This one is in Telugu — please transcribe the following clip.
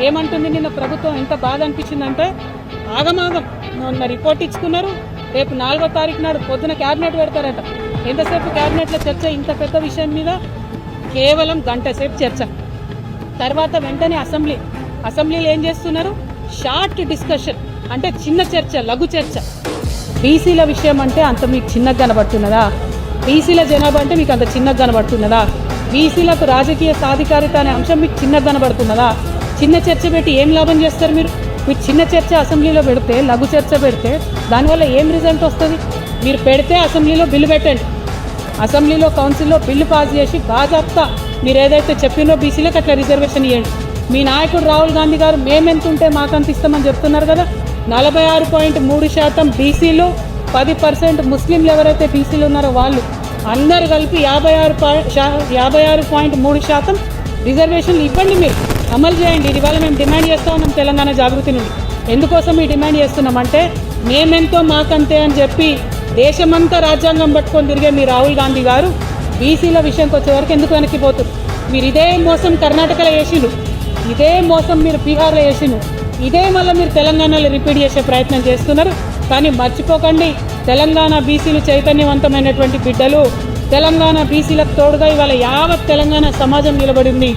ఏమంటుంది నిన్న ప్రభుత్వం ఎంత బాధ అనిపించిందంటే ఆగమాగం మొన్న రిపోర్ట్ ఇచ్చుకున్నారు. రేపు 4వ తారీఖు నాడు పొద్దున క్యాబినెట్ పెడతారట. ఎంతసేపు క్యాబినెట్లో చర్చ? ఇంత పెద్ద విషయం మీద కేవలం గంట సేపు చర్చ. తర్వాత వెంటనే అసెంబ్లీలో ఏం చేస్తున్నారు? షార్ట్ డిస్కషన్, అంటే చిన్న చర్చ, లఘు చర్చ. బీసీల విషయం అంటే అంత మీకు చిన్నగా కనబడుతున్నదా? బీసీల జనాభా అంటే మీకు అంత చిన్నగా కనబడుతున్నదా? బీసీలకు రాజకీయ సాధికారిత అనే అంశం మీకు చిన్నగా కనబడుతున్నదా? చిన్న చర్చ పెట్టి ఏం లాభం చేస్తారు మీరు? మీరు చిన్న చర్చ అసెంబ్లీలో పెడితే, లఘు చర్చ పెడితే దానివల్ల ఏం రిజల్ట్ వస్తుంది? మీరు పెడితే అసెంబ్లీలో బిల్లు పెట్టండి, అసెంబ్లీలో కౌన్సిల్లో బిల్లు పాస్ చేసి బాజాప్తా మీరు ఏదైతే చెప్పినో బీసీలకు అట్లా రిజర్వేషన్ ఇవ్వండి. మీ నాయకుడు రాహుల్ గాంధీ గారు మేమెంత ఉంటే మాకంత ఇస్తామని చెప్తున్నారు కదా. 46.3% బీసీలు, 10% ముస్లింలు ఎవరైతే బీసీలు ఉన్నారో వాళ్ళు అందరు కలిపి 56.3% రిజర్వేషన్లు ఇవ్వండి, మీరు అమలు చేయండి. ఇది వల్ల మేము డిమాండ్ చేస్తూ ఉన్నాం తెలంగాణ జాగృతి నుండి. ఎందుకోసం ఈ డిమాండ్ చేస్తున్నామంటే మేమెంతో మాకంతే అని చెప్పి దేశమంతా రాజ్యాంగం పట్టుకొని తిరిగే మీ రాహుల్ గాంధీ గారు బీసీల విషయంకి వచ్చేవరకు ఎందుకు వెనక్కిపోతుంది? మీరు ఇదే మోసం కర్ణాటకలో చేసిండు, ఇదే మోసం మీరు బీహార్లో చేసిండు, ఇదే మళ్ళీ మీరు తెలంగాణలో రిపీట్ చేసే ప్రయత్నం చేస్తున్నారు. కానీ మర్చిపోకండి, తెలంగాణ బీసీలు చైతన్యవంతమైనటువంటి బిడ్డలు. తెలంగాణ బీసీలకు తోడుగా ఇవాళ యావత్ తెలంగాణ సమాజం నిలబడింది.